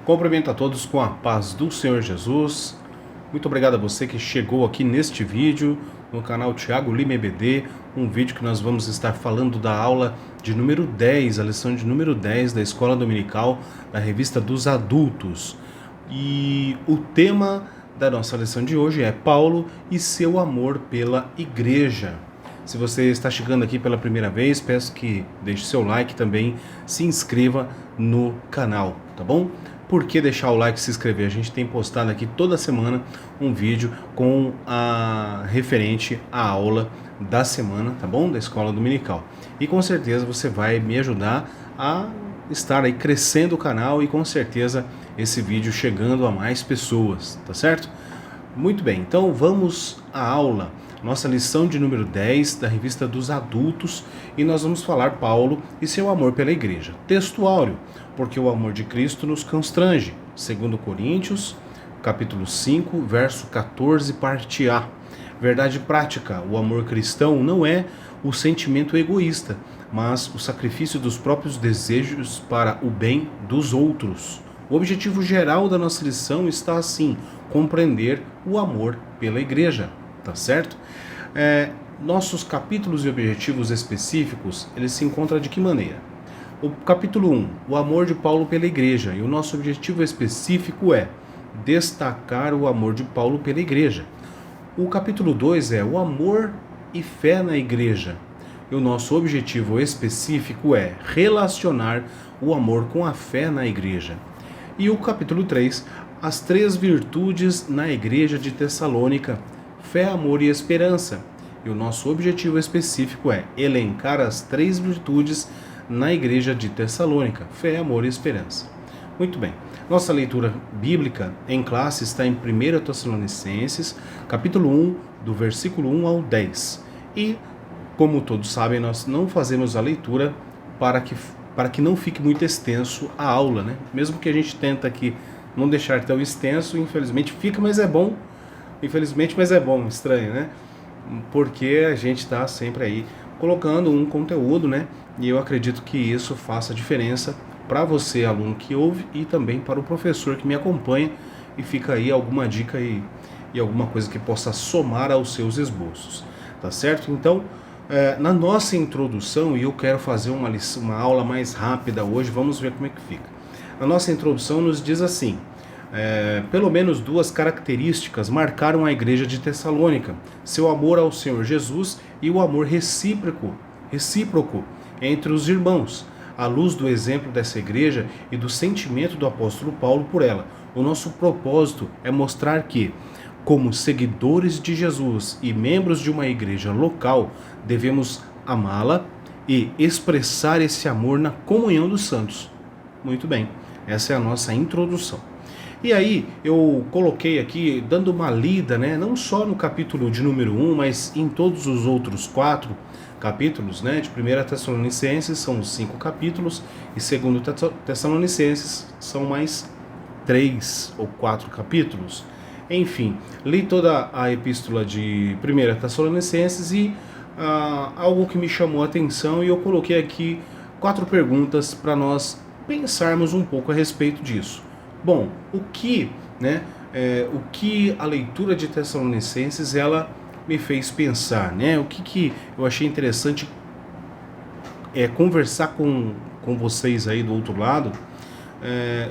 Cumprimento a todos com a paz do Senhor Jesus. Muito obrigado a você que chegou aqui neste vídeo, no canal Thiago Lima EBD, um vídeo que nós vamos estar falando da aula de número 10, a lição de número 10 da Escola Dominical, da Revista dos Adultos. E o tema da nossa lição de hoje é Paulo e seu amor pela igreja. Se você está chegando aqui pela primeira vez, peço que deixe seu like também, se inscreva no canal, tá bom? Por que deixar o like e se inscrever? A gente tem postado aqui toda semana um vídeo com a referente à aula da semana, tá bom? Da Escola Dominical. E com certeza você vai me ajudar a estar aí crescendo o canal e com certeza esse vídeo chegando a mais pessoas, tá certo? Muito bem, então vamos à aula. Nossa lição de número 10 da Revista dos Adultos, e nós vamos falar Paulo e seu amor pela igreja. Texto áureo, porque o amor de Cristo nos constrange. 2 Coríntios, capítulo 5, verso 14, parte A. Verdade prática, o amor cristão não é o sentimento egoísta, mas o sacrifício dos próprios desejos para o bem dos outros. O objetivo geral da nossa lição está assim: compreender o amor pela igreja. Tá certo? Nossos capítulos e objetivos específicos, eles se encontram de que maneira? O capítulo 1, o amor de Paulo pela igreja, e o nosso objetivo específico é destacar o amor de Paulo pela igreja. O capítulo 2 é o amor e fé na igreja, e o nosso objetivo específico é relacionar o amor com a fé na igreja. E o capítulo 3, as 3 virtudes na igreja de Tessalônica: fé, amor e esperança. E o nosso objetivo específico é elencar as 3 virtudes na igreja de Tessalônica: fé, amor e esperança. Muito bem. Nossa leitura bíblica em classe está em 1 Tessalonicenses, capítulo 1, do versículo 1 ao 10. E, como todos sabem, nós não fazemos a leitura para que não fique muito extenso a aula, né? Mesmo que a gente tenta aqui não deixar tão extenso, infelizmente fica, mas é bom. Infelizmente, mas é bom, estranho, né? Porque a gente está sempre aí colocando um conteúdo, né? E eu acredito que isso faça diferença para você, aluno que ouve, e também para o professor que me acompanha, e fica aí alguma dica e alguma coisa que possa somar aos seus esboços, tá certo? Então, na nossa introdução, e eu quero fazer uma aula mais rápida hoje, vamos ver como é que fica. A nossa introdução nos diz assim: pelo menos 2 características marcaram a igreja de Tessalônica: seu amor ao Senhor Jesus e o amor recíproco entre os irmãos. À luz do exemplo dessa igreja e do sentimento do apóstolo Paulo por ela, o nosso propósito é mostrar que, como seguidores de Jesus e membros de uma igreja local, devemos amá-la e expressar esse amor na comunhão dos santos. Muito bem, essa é a nossa introdução. E aí eu coloquei aqui, dando uma lida, né, não só no capítulo de número 1, mas em todos os outros 4 capítulos, né, de 1 Tessalonicenses são 5 capítulos, e 2 Tessalonicenses são mais 3 ou 4 capítulos. Enfim, li toda a epístola de 1 Tessalonicenses e algo que me chamou a atenção, e eu coloquei aqui 4 perguntas para nós pensarmos um pouco a respeito disso. Bom, o que a leitura de Tessalonicenses ela me fez pensar, né? O que eu achei interessante conversar com vocês aí do outro lado,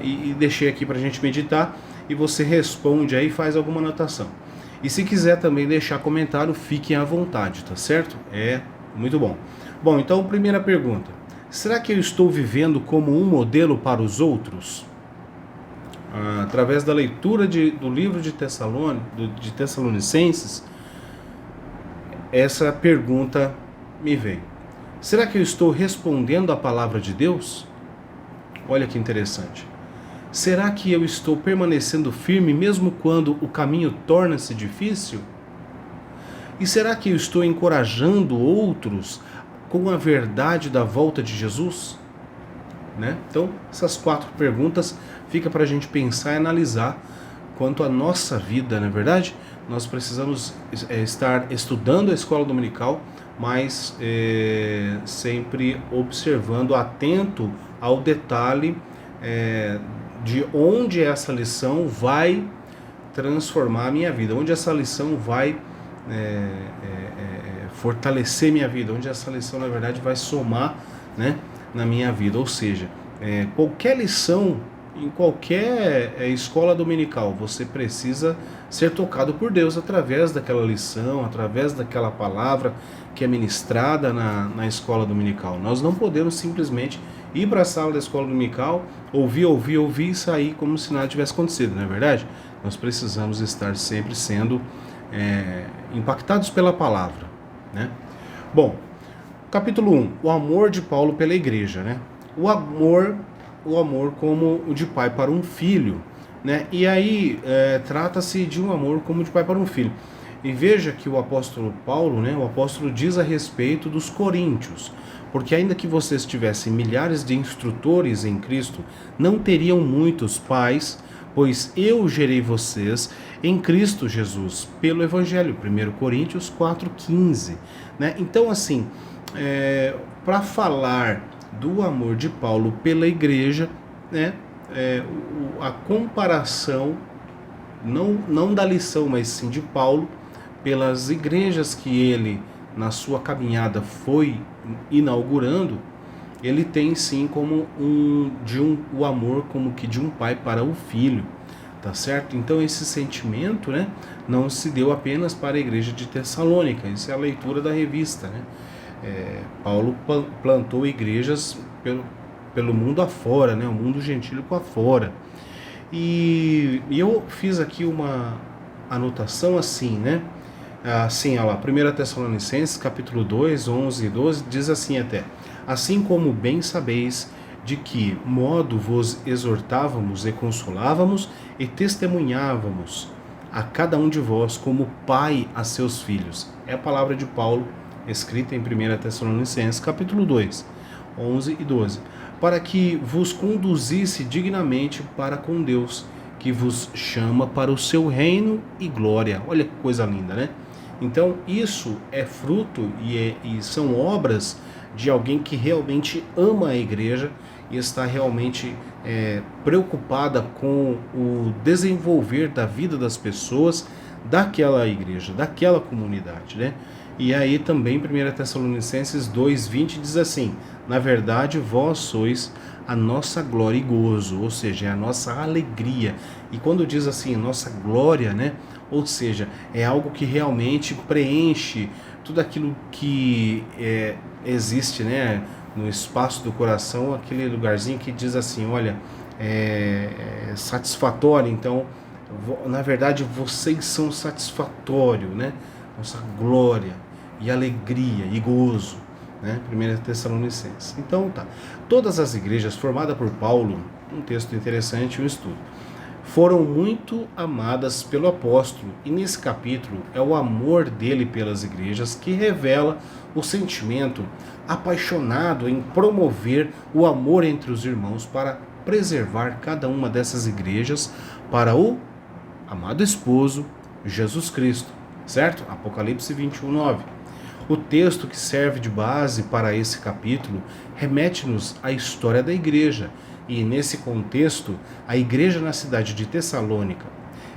e deixei aqui para a gente meditar, e você responde aí, faz alguma anotação. E se quiser também deixar comentário, fiquem à vontade, tá certo? É muito bom. Bom, então, primeira pergunta: será que eu estou vivendo como um modelo para os outros? Através da leitura do livro de Tessalonicenses, essa pergunta me veio. Será que eu estou respondendo à palavra de Deus? Olha que interessante. Será que eu estou permanecendo firme mesmo quando o caminho torna-se difícil? E será que eu estou encorajando outros com a verdade da volta de Jesus? Né? Então, essas 4 perguntas fica para a gente pensar e analisar quanto à nossa vida, não é verdade? Nós precisamos estar estudando a escola dominical, mas sempre observando, atento ao detalhe de onde essa lição vai transformar a minha vida, onde essa lição vai fortalecer minha vida, onde essa lição, na verdade, vai somar, né, na minha vida. Ou seja, qualquer lição, em qualquer escola dominical, você precisa ser tocado por Deus através daquela lição, através daquela palavra que é ministrada na escola dominical. Nós não podemos simplesmente ir para a sala da escola dominical, ouvir e sair como se nada tivesse acontecido, não é verdade? Nós precisamos estar sempre sendo impactados pela palavra, né? Bom, capítulo 1, o amor de Paulo pela igreja, né? O amor como o de pai para um filho, né? E aí trata-se de um amor como de pai para um filho. E veja que o apóstolo Paulo, né, o apóstolo diz a respeito dos coríntios, porque ainda que vocês tivessem milhares de instrutores em Cristo, não teriam muitos pais, pois eu gerei vocês em Cristo Jesus, pelo Evangelho. 1 Coríntios 4,15. Né? Então, assim, para falar do amor de Paulo pela igreja, né, a comparação, não da lição, mas sim de Paulo, pelas igrejas que ele, na sua caminhada, foi inaugurando, ele tem sim como o amor como que de um pai para o filho, tá certo? Então esse sentimento, né, não se deu apenas para a igreja de Tessalônica. Isso é a leitura da revista, né? Paulo plantou igrejas pelo mundo afora, né? O mundo gentílico afora. E eu fiz aqui uma anotação assim, né? Assim, olha lá, 1 Tessalonicenses, capítulo 2, 11 e 12, diz assim até: assim como bem sabeis de que modo vos exortávamos e consolávamos e testemunhávamos a cada um de vós como pai a seus filhos. É a palavra de Paulo, escrita em 1 Tessalonicenses, capítulo 2, 11 e 12. Para que vos conduzisse dignamente para com Deus, que vos chama para o seu reino e glória. Olha que coisa linda, né? Então isso é fruto e são obras de alguém que realmente ama a igreja e está realmente preocupada com o desenvolver da vida das pessoas daquela igreja, daquela comunidade, né? E aí também 1 Tessalonicenses 2,20 diz assim: na verdade vós sois a nossa glória e gozo, ou seja, é a nossa alegria. E quando diz assim, nossa glória, né? Ou seja, é algo que realmente preenche tudo aquilo que existe, né, no espaço do coração, aquele lugarzinho que diz assim, olha, satisfatório. Então, na verdade, vocês são satisfatório, né? Nossa glória e alegria e gozo, né? 1 Tessalonicenses. Então, tá. Todas as igrejas formadas por Paulo, um texto interessante, um estudo, foram muito amadas pelo apóstolo, e nesse capítulo é o amor dele pelas igrejas que revela o sentimento apaixonado em promover o amor entre os irmãos para preservar cada uma dessas igrejas para o amado esposo Jesus Cristo, certo? Apocalipse 21:9. O texto que serve de base para esse capítulo remete-nos à história da igreja. E nesse contexto, a igreja na cidade de Tessalônica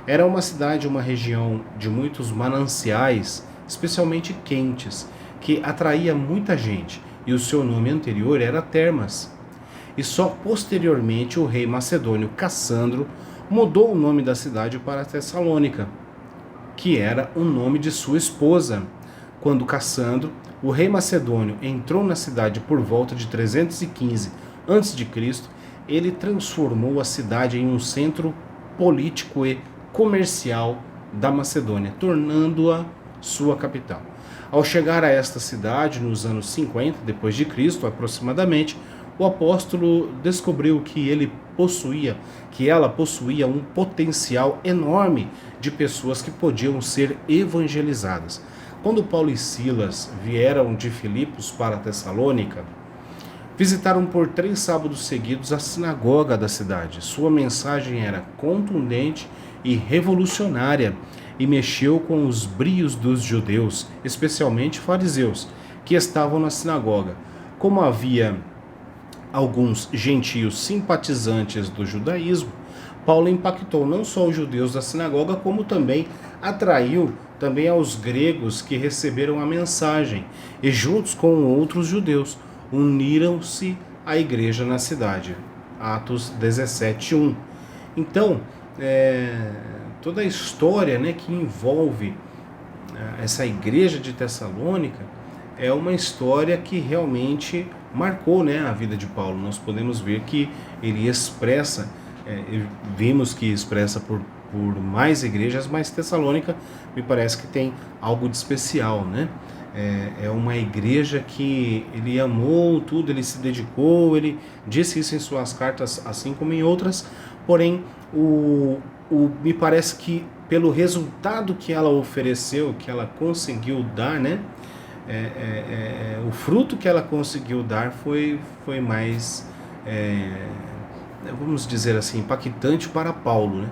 era uma cidade, uma região de muitos mananciais, especialmente quentes, que atraía muita gente, e o seu nome anterior era Termas. E só posteriormente o rei macedônio Cassandro mudou o nome da cidade para Tessalônica, que era o nome de sua esposa. Quando Cassandro, o rei macedônio, entrou na cidade por volta de 315 a.C., ele transformou a cidade em um centro político e comercial da Macedônia, tornando-a sua capital. Ao chegar a esta cidade nos anos 50 depois de Cristo, aproximadamente, o apóstolo descobriu que ela possuía um potencial enorme de pessoas que podiam ser evangelizadas. Quando Paulo e Silas vieram de Filipos para Tessalônica, visitaram por 3 sábados seguidos a sinagoga da cidade. Sua mensagem era contundente e revolucionária e mexeu com os brios dos judeus, especialmente fariseus, que estavam na sinagoga. Como havia alguns gentios simpatizantes do judaísmo, Paulo impactou não só os judeus da sinagoga, como também atraiu também aos gregos que receberam a mensagem e juntos com outros judeus uniram-se à igreja na cidade. Atos 17:1. Então, toda a história, né, que envolve essa igreja de Tessalônica é uma história que realmente marcou, né, a vida de Paulo. Nós podemos ver que ele expressa, vimos que expressa por mais igrejas, mas Tessalônica me parece que tem algo de especial, né? É uma igreja que ele amou tudo, ele se dedicou, ele disse isso em suas cartas, assim como em outras, porém, me parece que pelo resultado que ela ofereceu, que ela conseguiu dar, né? O fruto que ela conseguiu dar foi mais, vamos dizer assim, impactante para Paulo, né?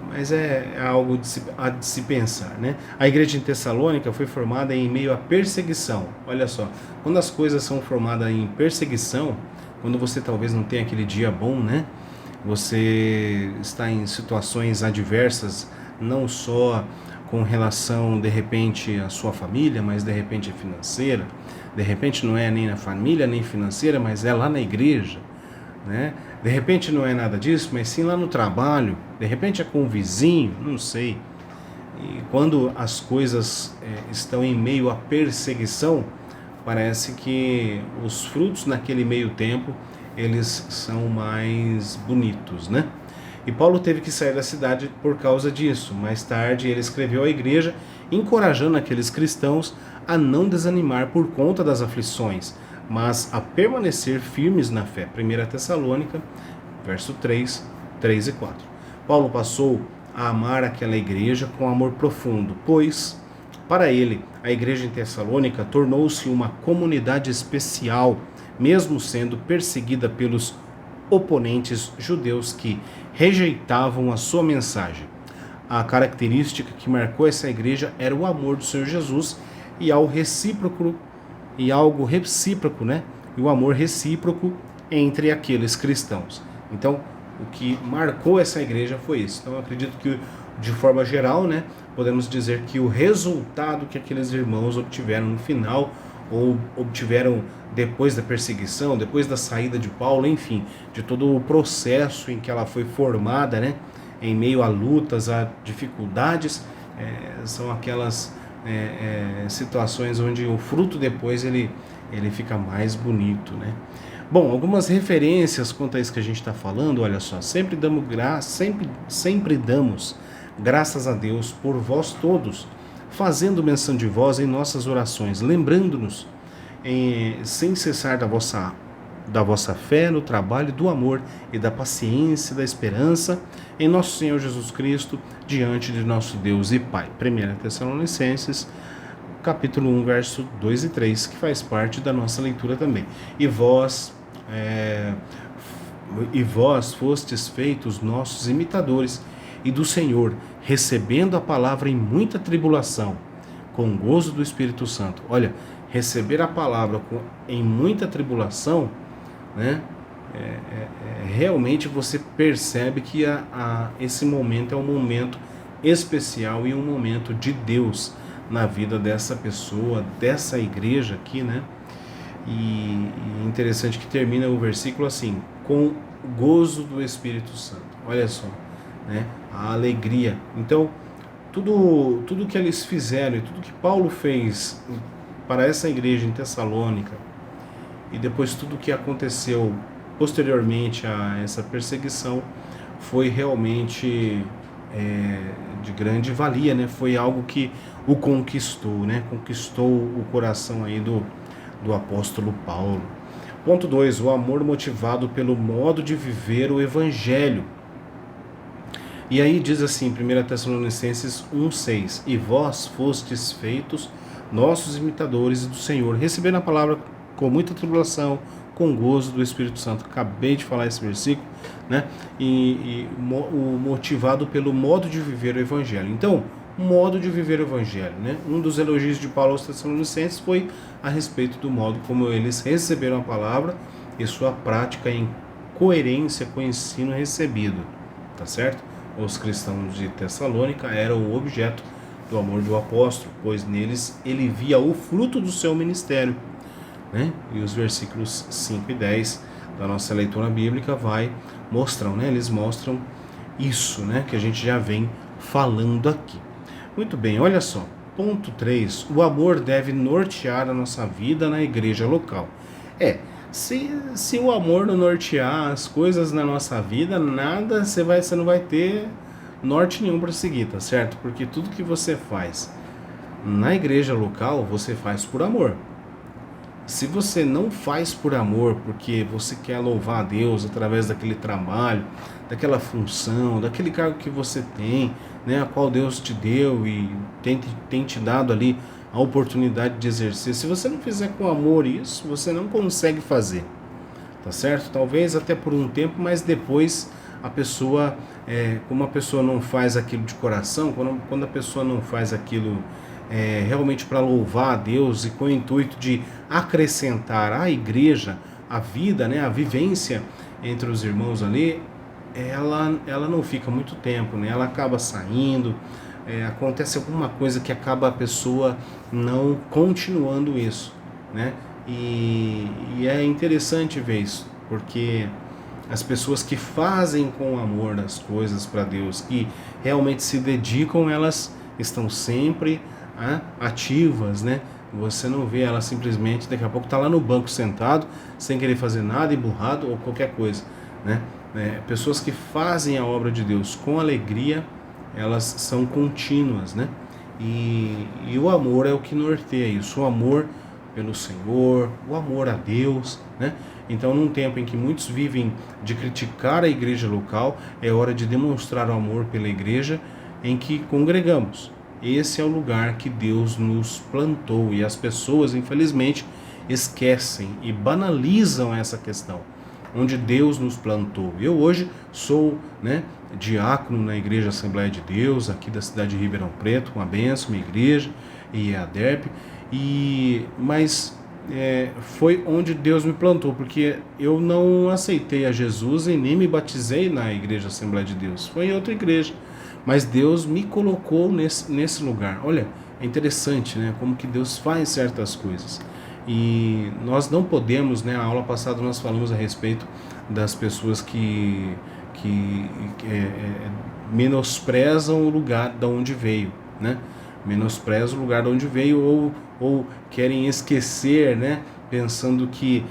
Mas é algo de se pensar, né? A igreja em Tessalônica foi formada em meio à perseguição. Olha só, quando as coisas são formadas em perseguição, quando você talvez não tenha aquele dia bom, né? Você está em situações adversas, não só com relação, de repente, à sua família, mas de repente financeira. De repente não é nem na família, nem financeira, mas é lá na igreja, né? De repente não é nada disso, mas sim lá no trabalho. De repente é com o vizinho, não sei. E quando as coisas estão em meio à perseguição, parece que os frutos naquele meio tempo, eles são mais bonitos, né? E Paulo teve que sair da cidade por causa disso. Mais tarde ele escreveu à igreja, encorajando aqueles cristãos a não desanimar por conta das aflições, mas a permanecer firmes na fé. 1 Tessalônica, verso 3 e 4. Paulo passou a amar aquela igreja com amor profundo, pois, para ele, a igreja em Tessalônica tornou-se uma comunidade especial, mesmo sendo perseguida pelos oponentes judeus que rejeitavam a sua mensagem. A característica que marcou essa igreja era o amor do Senhor Jesus e algo recíproco, né? E o amor recíproco entre aqueles cristãos. Então, o que marcou essa igreja foi isso. Então, eu acredito que, de forma geral, né, podemos dizer que o resultado que aqueles irmãos obtiveram no final, ou obtiveram depois da perseguição, depois da saída de Paulo, enfim, de todo o processo em que ela foi formada, né, em meio a lutas, a dificuldades, são aquelas situações onde o fruto depois ele fica mais bonito, né? Bom, algumas referências quanto a isso que a gente está falando, olha só, sempre damos graças a Deus por vós todos, fazendo menção de vós em nossas orações, lembrando-nos sem cessar da vossa fé no trabalho do amor e da paciência e da esperança em nosso Senhor Jesus Cristo, diante de nosso Deus e Pai. 1 Tessalonicenses, capítulo 1, verso 2 e 3, que faz parte da nossa leitura também. E vós fostes feitos nossos imitadores e do Senhor, recebendo a palavra em muita tribulação, com gozo do Espírito Santo. Olha, receber a palavra em muita tribulação, né? Realmente você percebe que esse momento é um momento especial e um momento de Deus na vida dessa pessoa, dessa igreja aqui, né? E interessante que termina o versículo assim, com gozo do Espírito Santo. Olha só, né? A alegria. Então, tudo que eles fizeram e tudo que Paulo fez para essa igreja em Tessalônica e depois tudo que aconteceu posteriormente a essa perseguição foi realmente de grande valia, né? Foi algo que o conquistou, né? Conquistou o coração aí do apóstolo Paulo. Ponto 2, o amor motivado pelo modo de viver o evangelho. E aí diz assim, 1 Tessalonicenses 1,6, e vós fostes feitos nossos imitadores do Senhor, recebendo a palavra com muita tribulação, com gozo do Espírito Santo. Acabei de falar esse versículo, né? O motivado pelo modo de viver o evangelho. Então, modo de viver o evangelho, né? Um dos elogios de Paulo aos Tessalonicenses foi a respeito do modo como eles receberam a palavra e sua prática em coerência com o ensino recebido, tá certo? Os cristãos de Tessalônica eram o objeto do amor do apóstolo, pois neles ele via o fruto do seu ministério, né? E os versículos 5 e 10 da nossa leitura bíblica eles mostram isso, né, que a gente já vem falando aqui. Muito bem, olha só. Ponto 3. O amor deve nortear a nossa vida na igreja local. Se o amor não nortear as coisas na nossa vida, você não vai ter norte nenhum para seguir, tá certo? Porque tudo que você faz na igreja local, você faz por amor. Se você não faz por amor, porque você quer louvar a Deus através daquele trabalho, daquela função, daquele cargo que você tem, né, a qual Deus te deu e tem te dado ali a oportunidade de exercer. Se você não fizer com amor isso, você não consegue fazer, tá certo? Talvez até por um tempo, mas depois a pessoa, como a pessoa não faz aquilo de coração, quando a pessoa não faz aquilo realmente para louvar a Deus e com o intuito de acrescentar à igreja a vida, né, a vivência entre os irmãos ali, ela não fica muito tempo, né? Ela acaba saindo, acontece alguma coisa que acaba a pessoa não continuando isso, né? E é interessante ver isso, porque as pessoas que fazem com amor as coisas para Deus, que realmente se dedicam, elas estão sempre ativas, né? Você não vê ela simplesmente, daqui a pouco está lá no banco sentado, sem querer fazer nada, emburrado ou qualquer coisa, né? Pessoas que fazem a obra de Deus com alegria, elas são contínuas, né? E o amor é o que norteia isso, o amor pelo Senhor, o amor a Deus, né? Então, num tempo em que muitos vivem de criticar a igreja local, é hora de demonstrar o amor pela igreja em que congregamos. Esse é o lugar que Deus nos plantou e as pessoas, infelizmente, esquecem e banalizam essa questão, onde Deus nos plantou. Eu hoje sou, né, diácono na Igreja Assembleia de Deus, aqui da cidade de Ribeirão Preto, uma bênção, uma igreja, e a DERP, mas foi onde Deus me plantou, porque eu não aceitei a Jesus e nem me batizei na Igreja Assembleia de Deus, foi em outra igreja. Mas Deus me colocou nesse lugar. Olha, é interessante, né? Como que Deus faz certas coisas. E nós não podemos, né? A aula passada nós falamos a respeito das pessoas que menosprezam o lugar de onde veio, né? Menosprezam o lugar de onde veio ou querem esquecer, né? Pensando que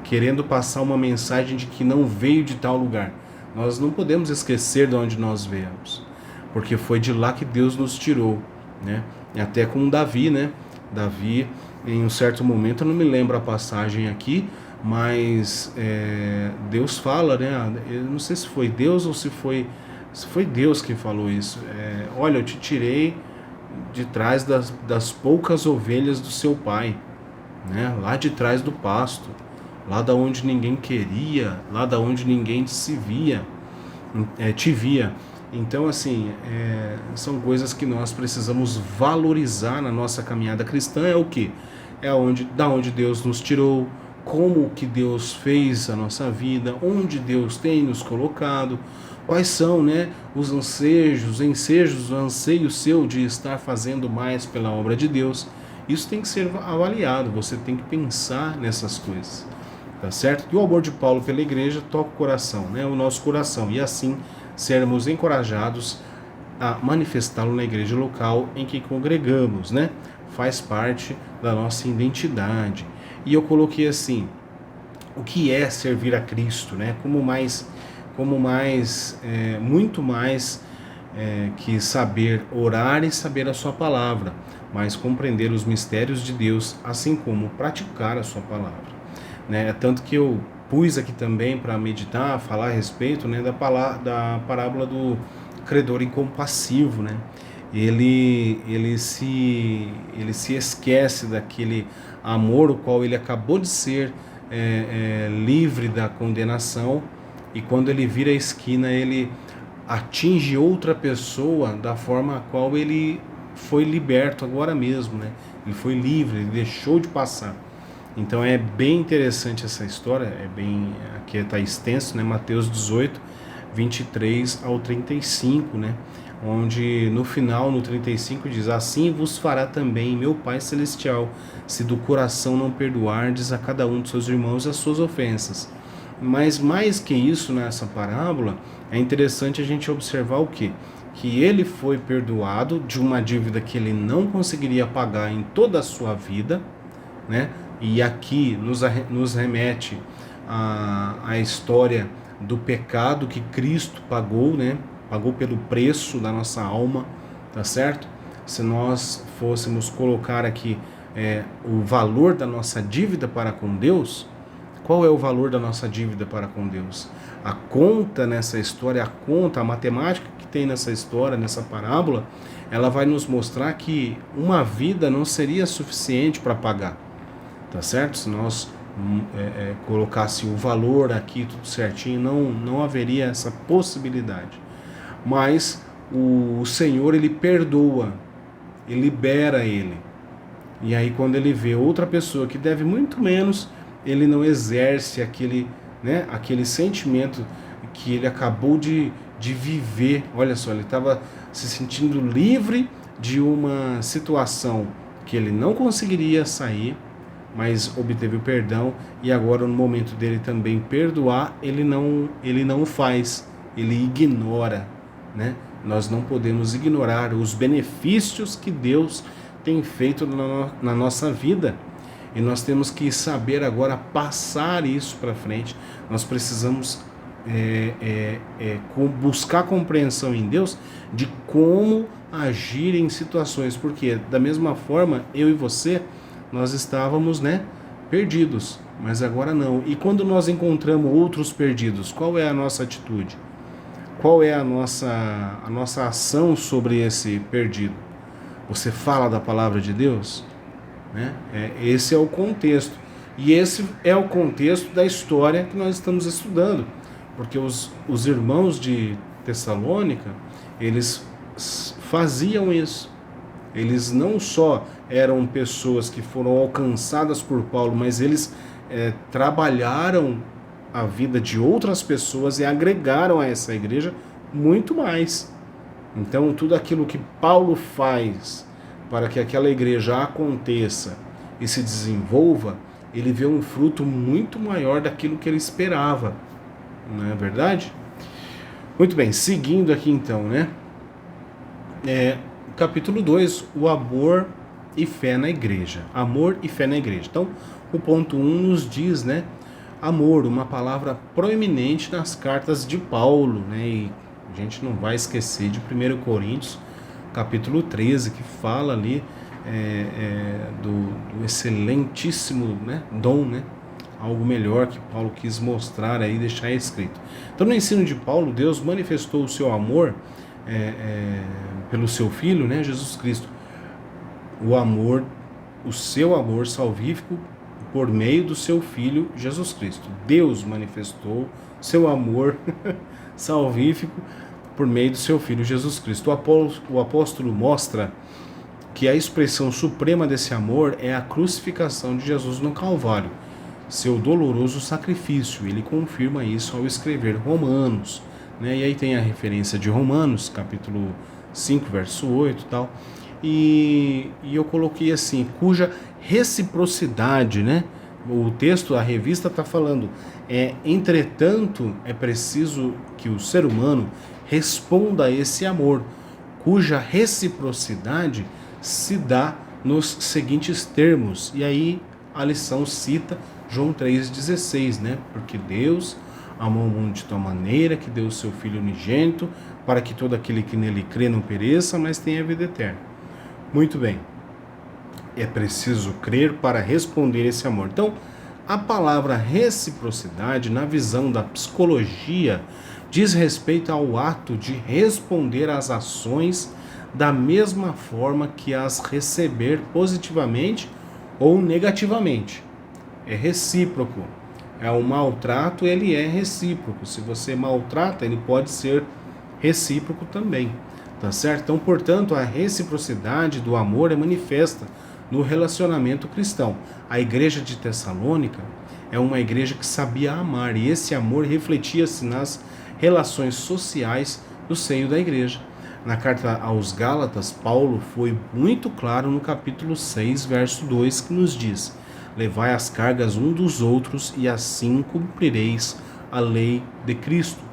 querendo passar uma mensagem de que não veio de tal lugar. Nós não podemos esquecer de onde nós viemos, porque foi de lá que Deus nos tirou, né? E até com Davi, né? Davi, em um certo momento, eu não me lembro a passagem aqui, mas Deus fala, né? Eu não sei se foi Deus ou se foi Deus que falou isso. Olha, eu te tirei de trás das poucas ovelhas do seu pai, né? Lá de trás do pasto. Lá da onde ninguém queria, lá da onde ninguém te via. Então, assim, são coisas que nós precisamos valorizar na nossa caminhada cristã. É o quê? Da onde Deus nos tirou, como que Deus fez a nossa vida, onde Deus tem nos colocado, quais são, né, os anseios, o anseio seu de estar fazendo mais pela obra de Deus. Isso tem que ser avaliado, você tem que pensar nessas coisas. Tá certo? E o amor de Paulo pela igreja toca o coração, né? O nosso coração, e assim sermos encorajados a manifestá-lo na igreja local em que congregamos, né? Faz parte da nossa identidade. E eu coloquei assim: o que é servir a Cristo, né? Muito mais que saber orar e saber a sua palavra, mas compreender os mistérios de Deus, assim como praticar a sua palavra. Né? Tanto que eu pus aqui também para meditar, falar a respeito, né, da parábola do credor incompassivo, né? Ele se esquece daquele amor o qual ele acabou de ser livre da condenação, e quando ele vira a esquina ele atinge outra pessoa da forma a qual ele foi liberto agora mesmo, né? Ele foi livre, ele deixou de passar. Então é bem interessante essa história, aqui está extenso, né? Mateus 18, 23 ao 35, né? Onde no final, no 35, diz: assim vos fará também meu Pai Celestial, se do coração não perdoardes a cada um de seus irmãos as suas ofensas. Mas mais que isso, nessa parábola, é interessante a gente observar o quê? Que ele foi perdoado de uma dívida que ele não conseguiria pagar em toda a sua vida, né? E aqui nos remete à história do pecado que Cristo pagou, né? Pagou pelo preço da nossa alma, tá certo? Se nós fôssemos colocar aqui o valor da nossa dívida para com Deus, qual é o valor da nossa dívida para com Deus? A conta nessa história, a matemática que tem nessa história, nessa parábola, ela vai nos mostrar que uma vida não seria suficiente para pagar, tá certo? Se nós colocasse o valor aqui tudo certinho, não haveria essa possibilidade. Mas o Senhor, ele perdoa, ele libera ele. E aí quando ele vê outra pessoa que deve muito menos, ele não exerce aquele sentimento que ele acabou de viver. Olha só, ele estava se sentindo livre de uma situação que ele não conseguiria sair, mas obteve o perdão, e agora no momento dele também perdoar, ele não faz, ele ignora, né? Nós não podemos ignorar os benefícios que Deus tem feito na nossa vida. E nós temos que saber agora passar isso para frente. Nós precisamos buscar compreensão em Deus de como agir em situações. Porque da mesma forma, eu e você, nós estávamos, perdidos. Mas agora não. E quando nós encontramos outros perdidos, qual é a nossa atitude? Qual é a nossa ação sobre esse perdido? Você fala da palavra de Deus? Esse é o contexto, e esse é o contexto da história que nós estamos estudando, porque os irmãos de Tessalônica, eles faziam isso. Eles não só eram pessoas que foram alcançadas por Paulo, mas eles trabalharam a vida de outras pessoas e agregaram a essa igreja muito mais. Então tudo aquilo que Paulo faz para que aquela igreja aconteça e se desenvolva, ele vê um fruto muito maior daquilo que ele esperava. Não é verdade? Muito bem, seguindo aqui então, capítulo 2, o amor e fé na igreja. Amor e fé na igreja. Então, o ponto 1 nos diz, amor, uma palavra proeminente nas cartas de Paulo, E a gente não vai esquecer de 1 Coríntios, capítulo 13, que fala ali do excelentíssimo dom, algo melhor que Paulo quis mostrar aí, deixar escrito. Então, no ensino de Paulo, Deus manifestou o seu amor pelo seu Filho, Jesus Cristo. O seu amor salvífico por meio do seu Filho, Jesus Cristo. Deus manifestou seu amor salvífico por meio do seu Filho Jesus Cristo. O apóstolo mostra que a expressão suprema desse amor é a crucificação de Jesus no Calvário, seu doloroso sacrifício. Ele confirma isso ao escrever Romanos, E aí tem a referência de Romanos, capítulo 5, verso 8 e tal. E eu coloquei assim, cuja reciprocidade, O texto, a revista está falando, entretanto, é preciso que o ser humano responda a esse amor, cuja reciprocidade se dá nos seguintes termos. E aí a lição cita João 3,16, Porque Deus amou o mundo de tal maneira que deu o seu Filho unigênito, para que todo aquele que nele crê não pereça, mas tenha vida eterna. Muito bem. É preciso crer para responder esse amor. Então, a palavra reciprocidade, na visão da psicologia, diz respeito ao ato de responder às ações da mesma forma que as receber positivamente ou negativamente. É recíproco. O maltrato, ele é recíproco. Se você maltrata, ele pode ser recíproco também. Tá certo? Então, portanto, a reciprocidade do amor é manifesta no relacionamento cristão. A igreja de Tessalônica é uma igreja que sabia amar, e esse amor refletia-se nas relações sociais do seio da igreja. Na carta aos Gálatas, Paulo foi muito claro no capítulo 6, verso 2, que nos diz: levai as cargas um dos outros e assim cumprireis a lei de Cristo.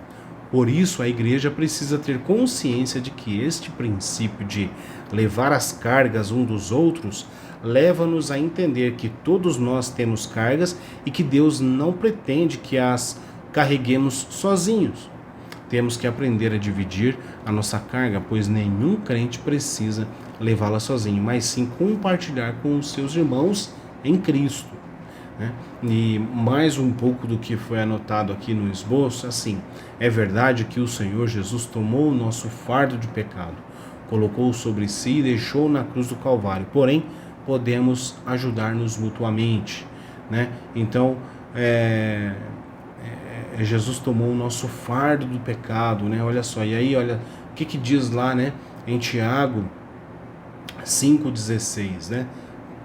Por isso, a igreja precisa ter consciência de que este princípio de levar as cargas um dos outros leva-nos a entender que todos nós temos cargas e que Deus não pretende que as carreguemos sozinhos. Temos que aprender a dividir a nossa carga, pois nenhum crente precisa levá-la sozinho, mas sim compartilhar com os seus irmãos em Cristo. E mais um pouco do que foi anotado aqui no esboço, assim, é verdade que o Senhor Jesus tomou o nosso fardo de pecado, colocou sobre si e deixou na cruz do Calvário, porém, podemos ajudar-nos mutuamente, Então, Jesus tomou o nosso fardo do pecado, Olha só, e aí, olha, o que diz lá, em Tiago 5,16,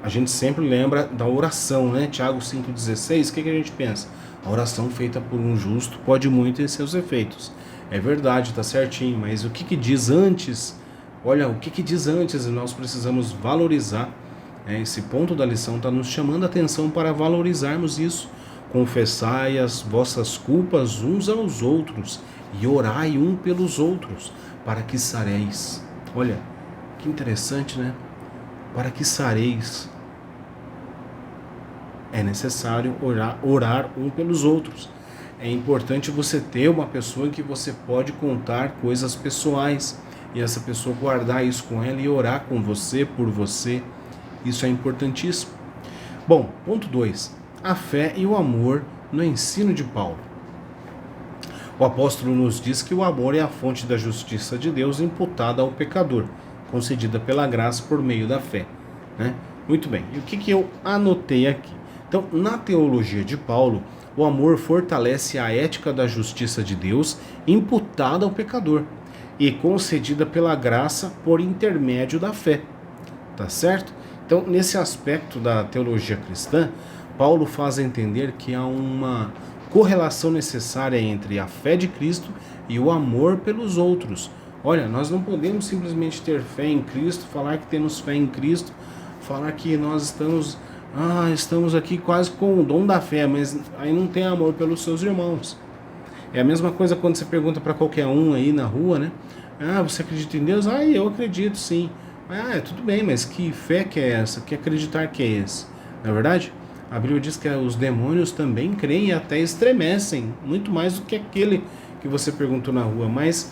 A gente sempre lembra da oração, Tiago 5,16, o que a gente pensa? A oração feita por um justo pode muito em seus efeitos. É verdade, tá certinho, mas o que diz antes? Olha, o que diz antes, e nós precisamos valorizar. Esse ponto da lição está nos chamando a atenção para valorizarmos isso. Confessai as vossas culpas uns aos outros e orai um pelos outros, para que sareis. Olha, que interessante, Para que sareis. É necessário orar um pelos outros. É importante você ter uma pessoa em que você pode contar coisas pessoais e essa pessoa guardar isso com ela e orar com você, por você. Isso é importantíssimo. Bom, ponto 2. A fé e o amor no ensino de Paulo. O apóstolo nos diz que o amor é a fonte da justiça de Deus imputada ao pecador, concedida pela graça por meio da fé. Muito bem, e o que eu anotei aqui? Então, na teologia de Paulo, o amor fortalece a ética da justiça de Deus imputada ao pecador e concedida pela graça por intermédio da fé. Tá certo? Então, nesse aspecto da teologia cristã, Paulo faz entender que há uma correlação necessária entre a fé de Cristo e o amor pelos outros. Olha, nós não podemos simplesmente ter fé em Cristo, falar que temos fé em Cristo, falar que nós estamos aqui quase com o dom da fé, mas aí não tem amor pelos seus irmãos. É a mesma coisa quando você pergunta para qualquer um aí na rua, você acredita em Deus? Eu acredito sim. Tudo bem, mas que fé que é essa? Que acreditar que é esse? Não é verdade? A Bíblia diz que os demônios também creem e até estremecem, muito mais do que aquele que você perguntou na rua, mas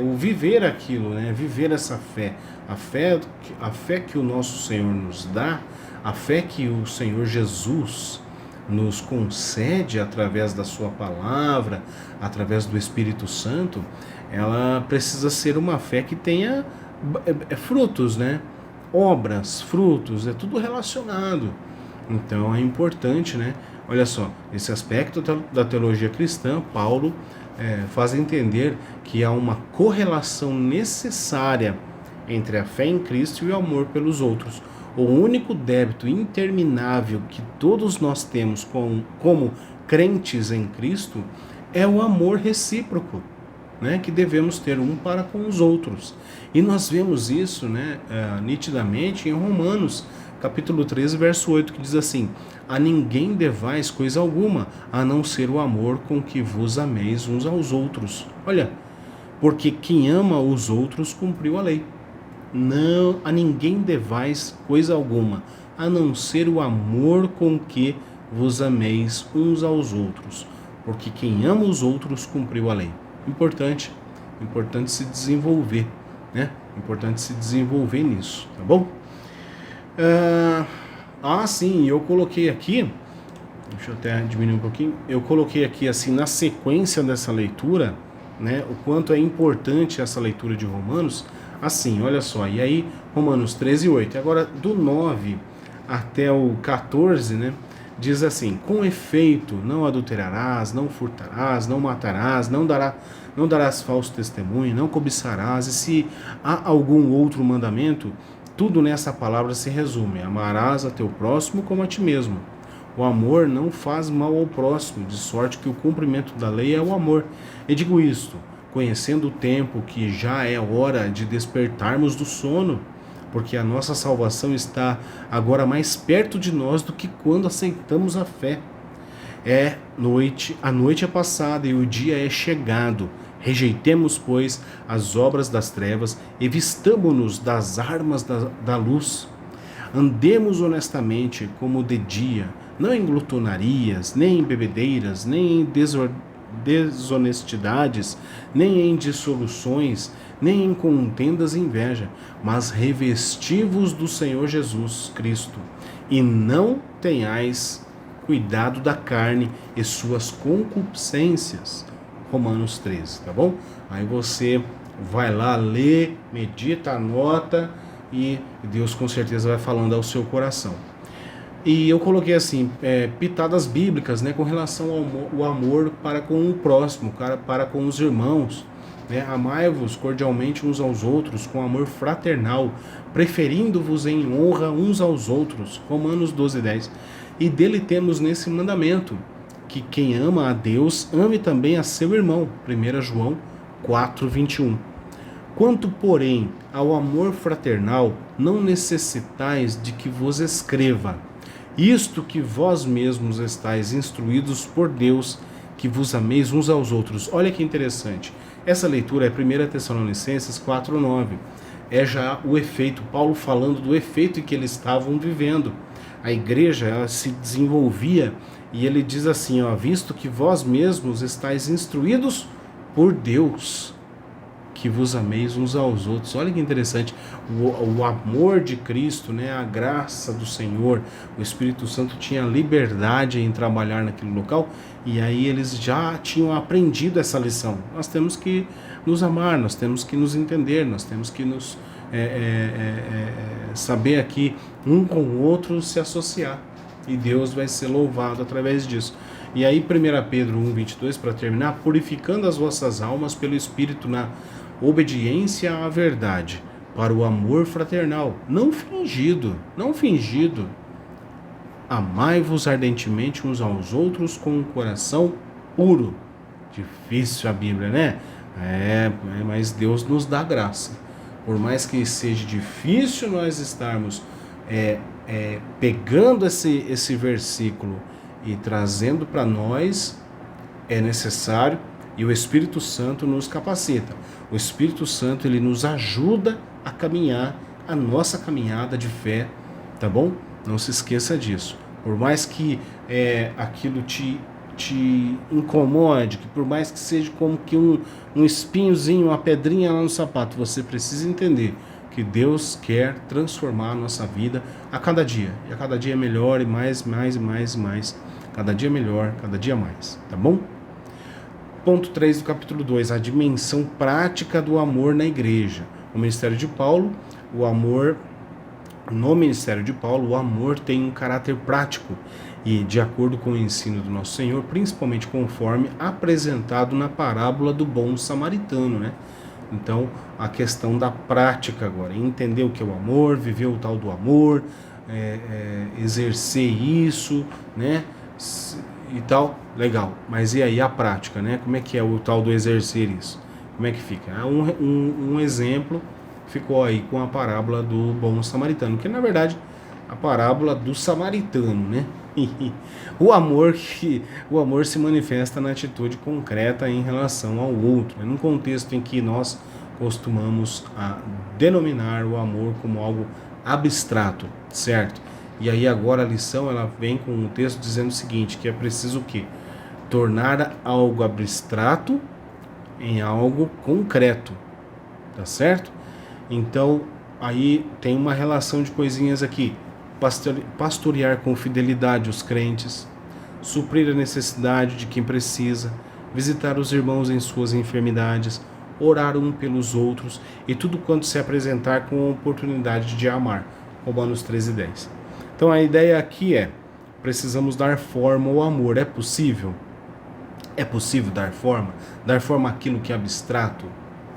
o viver aquilo, viver essa fé. A fé que o nosso Senhor nos dá, a fé que o Senhor Jesus nos concede através da sua palavra, através do Espírito Santo, ela precisa ser uma fé que tenha frutos, obras, frutos, é tudo relacionado. Então é importante, olha só, esse aspecto da teologia cristã, Paulo faz entender que há uma correlação necessária entre a fé em Cristo e o amor pelos outros. O único débito interminável que todos nós temos como crentes em Cristo é o amor recíproco, que devemos ter um para com os outros. E nós vemos isso nitidamente em Romanos, capítulo 13, verso 8, que diz assim: a ninguém devais coisa alguma, a não ser o amor com que vos ameis uns aos outros. Olha, porque quem ama os outros cumpriu a lei. Não, a ninguém devais coisa alguma, a não ser o amor com que vos ameis uns aos outros, porque quem ama os outros cumpriu a lei. Importante se desenvolver, Importante se desenvolver nisso, tá bom? Sim, eu coloquei aqui, deixa eu até diminuir um pouquinho, eu coloquei aqui assim, na sequência dessa leitura, o quanto é importante essa leitura de Romanos, assim, olha só, e aí Romanos 13, 8, agora do 9 até o 14, diz assim: com efeito, não adulterarás, não furtarás, não matarás, não darás falso testemunho, não cobiçarás, e se há algum outro mandamento, Tudo nessa palavra se resume: amarás a teu próximo como a ti mesmo. O amor não faz mal ao próximo, de sorte que o cumprimento da lei é o amor. E digo isto, conhecendo o tempo, que já é hora de despertarmos do sono, porque a nossa salvação está agora mais perto de nós do que quando aceitamos a fé. A noite é passada e o dia é chegado. Rejeitemos, pois, as obras das trevas e vistamo-nos das armas da luz. Andemos honestamente como de dia, não em glutonarias, nem em bebedeiras, nem em desonestidades, nem em dissoluções, nem em contendas e inveja, mas revesti-vos do Senhor Jesus Cristo, e não tenhais cuidado da carne e suas concupiscências. Romanos 13, tá bom? Aí você vai lá, lê, medita, anota, e Deus com certeza vai falando ao seu coração. E eu coloquei assim, pitadas bíblicas, né, com relação ao amor para com o próximo, para com os irmãos, né? Amai-vos cordialmente uns aos outros com amor fraternal, preferindo-vos em honra uns aos outros. Romanos 12:10. E dele temos nesse mandamento, que quem ama a Deus, ame também a seu irmão. 1 João 4:21. Quanto, porém, ao amor fraternal, não necessitais de que vos escreva, isto que vós mesmos estáis instruídos por Deus, que vos ameis uns aos outros. Olha que interessante. Essa leitura é 1 Tessalonicenses 4:9. É já o efeito, Paulo falando do efeito que eles estavam vivendo. A igreja, ela se desenvolvia, e ele diz assim, ó, visto que vós mesmos estáis instruídos por Deus, que vos ameis uns aos outros. Olha que interessante, o amor de Cristo, né, a graça do Senhor, o Espírito Santo tinha liberdade em trabalhar naquele local, e aí eles já tinham aprendido essa lição. Nós temos que nos amar, nós temos que nos entender, nós temos que nos saber aqui um com o outro se associar, e Deus vai ser louvado através disso. E aí 1 Pedro 1:22, para terminar: purificando as vossas almas pelo Espírito na obediência à verdade, para o amor fraternal, não fingido. Amai-vos ardentemente uns aos outros com um coração puro. Difícil a Bíblia, né? Mas Deus nos dá graça. Por mais que seja difícil nós estarmos pegando esse versículo e trazendo para nós, é necessário, e o Espírito Santo nos capacita. O Espírito Santo, ele nos ajuda a caminhar a nossa caminhada de fé, tá bom? Não se esqueça disso. Por mais que aquilo te incomode, que por mais que seja como que um espinhozinho, uma pedrinha lá no sapato, você precisa entender que Deus quer transformar a nossa vida a cada dia. E a cada dia é melhor, e mais. Cada dia melhor, cada dia mais, tá bom? Ponto 3 do capítulo 2, a dimensão prática do amor na igreja. No ministério de Paulo, o amor tem um caráter prático e de acordo com o ensino do nosso Senhor, principalmente conforme apresentado na parábola do bom samaritano, né? Então, a questão da prática agora, entender o que é o amor, viver o tal do amor, exercer isso, né? E tal, legal. Mas e aí a prática, né? Como é que é o tal do exercer isso? Como é que fica? Um exemplo ficou aí com a parábola do bom samaritano, que na verdade a parábola do samaritano, né? O amor se manifesta na atitude concreta em relação ao outro, num contexto em que nós costumamos denominar o amor como algo abstrato, certo? E aí agora a lição, ela vem com um texto dizendo o seguinte, que é preciso o quê? Tornar algo abstrato em algo concreto, tá certo? Então, aí tem uma relação de coisinhas aqui: pastorear com fidelidade os crentes, suprir a necessidade de quem precisa, visitar os irmãos em suas enfermidades, orar um pelos outros e tudo quanto se apresentar com a oportunidade de amar. Romanos 13:10. Então a ideia aqui precisamos dar forma ao amor. É possível? É possível dar forma? Dar forma àquilo que é abstrato?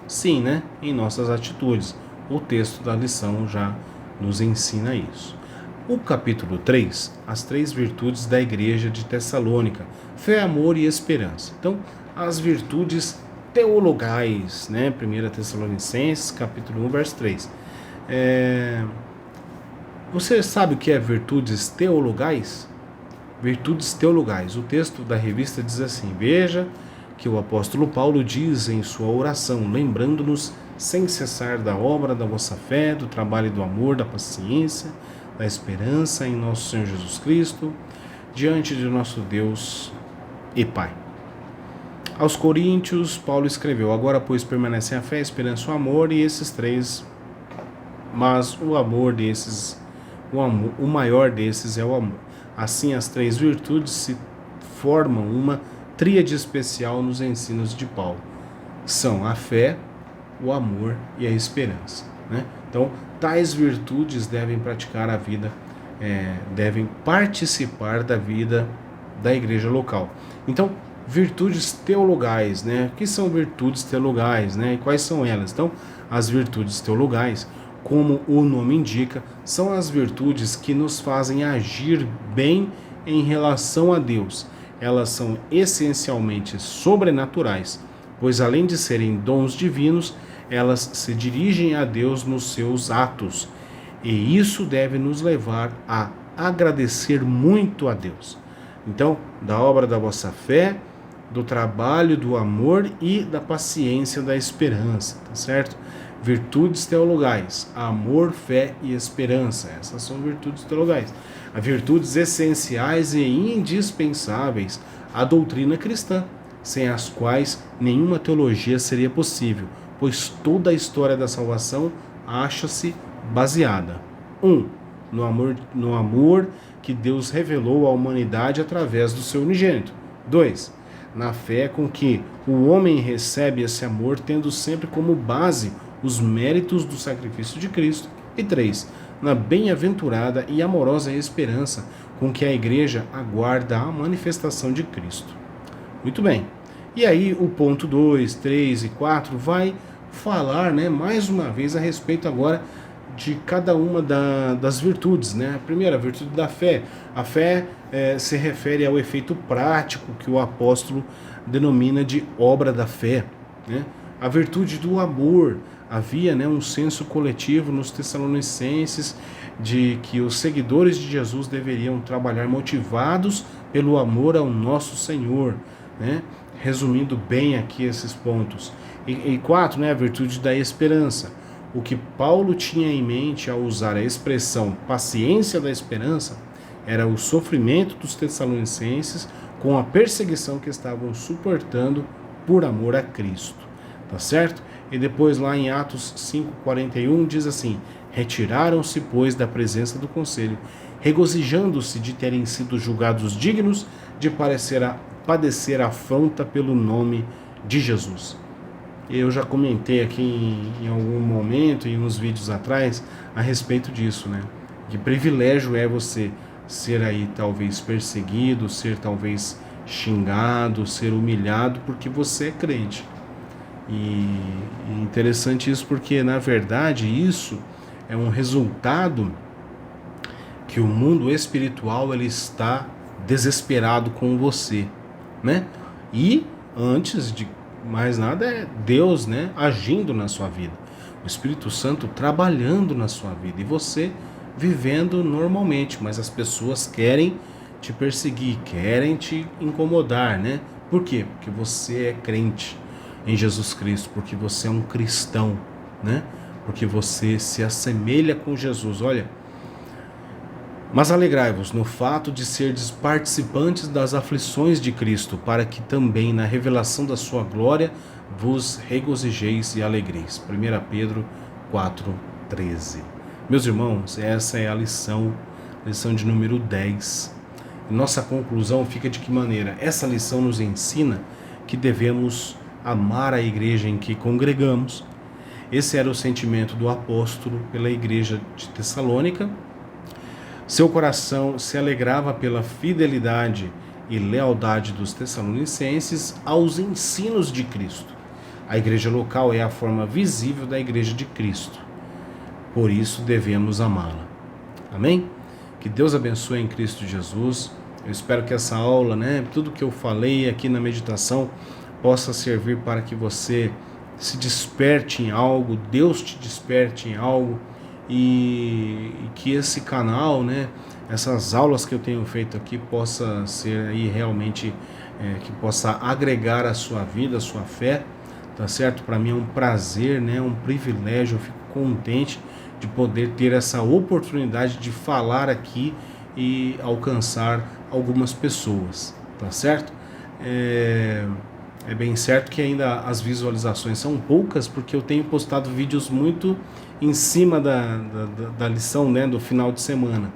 Sim, né? Em nossas atitudes. O texto da lição já nos ensina isso. O capítulo 3, as 3 virtudes da igreja de Tessalônica: fé, amor e esperança. Então, as virtudes teologais, né? 1 Tessalonicenses, capítulo 1, verso 3. Você sabe o que é virtudes teologais? Virtudes teologais. O texto da revista diz assim: veja que o apóstolo Paulo diz em sua oração, lembrando-nos sem cessar da obra da vossa fé, do trabalho e do amor, da paciência, da esperança em nosso Senhor Jesus Cristo, diante de nosso Deus e Pai. Aos Coríntios, Paulo escreveu: agora, pois, permanecem a fé, a esperança e o amor, e esses 3, mas o amor desses, o maior desses é o amor. Assim, as 3 virtudes se formam uma tríade especial nos ensinos de Paulo. São a fé, o amor e a esperança, né? Então, tais virtudes devem praticar a vida, devem participar da vida da igreja local. Então, virtudes teologais, né? O que são virtudes teologais, né? E quais são elas? Então, as virtudes teologais, como o nome indica, são as virtudes que nos fazem agir bem em relação a Deus. Elas são essencialmente sobrenaturais, pois além de serem dons divinos, elas se dirigem a Deus nos seus atos. E isso deve nos levar a agradecer muito a Deus. Então, da obra da vossa fé, do trabalho, do amor e da paciência, da esperança, tá certo? Virtudes teologais: amor, fé e esperança. Essas são virtudes teologais. As virtudes essenciais e indispensáveis à doutrina cristã, sem as quais nenhuma teologia seria possível, pois toda a história da salvação acha-se baseada: 1. No amor que Deus revelou à humanidade através do seu unigênito. 2. Na fé com que o homem recebe esse amor, tendo sempre como base os méritos do sacrifício de Cristo. E 3. Na bem-aventurada e amorosa esperança com que a igreja aguarda a manifestação de Cristo. Muito bem. E aí o ponto 2, 3 e 4 vai falar, né, mais uma vez a respeito agora de cada uma das virtudes, né? A primeira, a virtude da fé. A fé se refere ao efeito prático que o apóstolo denomina de obra da fé, né? A virtude do amor. Havia, né, um senso coletivo nos Tessalonicenses de que os seguidores de Jesus deveriam trabalhar motivados pelo amor ao nosso Senhor, né? Resumindo bem aqui esses pontos. E 4, né, a virtude da esperança. O que Paulo tinha em mente ao usar a expressão paciência da esperança era o sofrimento dos Tessalonicenses com a perseguição que estavam suportando por amor a Cristo. Tá certo? E depois lá em Atos 5:41 diz assim: retiraram-se, pois, da presença do conselho, regozijando-se de terem sido julgados dignos de padecer afronta pelo nome de Jesus. Eu já comentei aqui em algum momento, em uns vídeos atrás, a respeito disso, né? Que privilégio é você ser aí talvez perseguido, ser talvez xingado, ser humilhado porque você é crente. E interessante isso porque, na verdade, isso é um resultado que o mundo espiritual ele está desesperado com você, né? E antes de mais nada é Deus, né, agindo na sua vida, o Espírito Santo trabalhando na sua vida e você vivendo normalmente, mas as pessoas querem te perseguir, querem te incomodar, né? Por quê? Porque você é crente em Jesus Cristo, porque você é um cristão, né? Porque você se assemelha com Jesus. Olha, mas alegrai-vos no fato de serdes participantes das aflições de Cristo, para que também na revelação da sua glória vos regozijeis e alegreis. 1 Pedro 4:13. Meus irmãos, essa é a lição de número 10. Nossa conclusão fica de que maneira? Essa lição nos ensina que devemos amar a igreja em que congregamos. Esse era o sentimento do apóstolo pela igreja de Tessalônica. Seu coração se alegrava pela fidelidade e lealdade dos tessalonicenses aos ensinos de Cristo. A igreja local é a forma visível da igreja de Cristo. por isso devemos amá-la. Amém? Que Deus abençoe em Cristo Jesus. Eu espero que essa aula, tudo que eu falei aqui na meditação, possa servir para que você se desperte em algo, Deus te desperte em algo, e que esse canal, essas aulas que eu tenho feito aqui, possa ser aí realmente, que possa agregar a sua vida, a sua fé, tá certo? Para mim é um prazer, um privilégio, eu fico contente de poder ter essa oportunidade de falar aqui e alcançar algumas pessoas, tá certo? É bem certo que ainda as visualizações são poucas, porque eu tenho postado vídeos muito em cima da lição, do final de semana.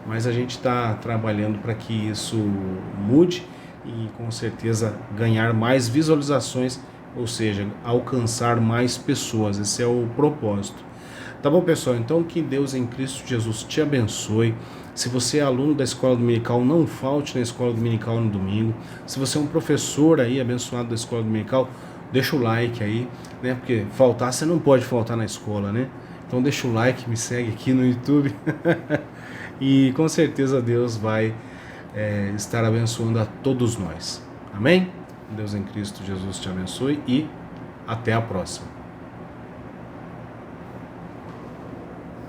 Mas a gente está trabalhando para que isso mude e com certeza ganhar mais visualizações, ou seja, alcançar mais pessoas. Esse é o propósito. Tá bom, pessoal? Então que Deus em Cristo Jesus te abençoe. Se você é aluno da escola dominical, não falte na escola dominical no domingo. Se você é um professor aí abençoado da escola dominical, deixa o like aí, porque faltar, você não pode faltar na escola, Então deixa o like, me segue aqui no YouTube. E com certeza Deus vai estar abençoando a todos nós. Amém? Deus em Cristo Jesus te abençoe e até a próxima.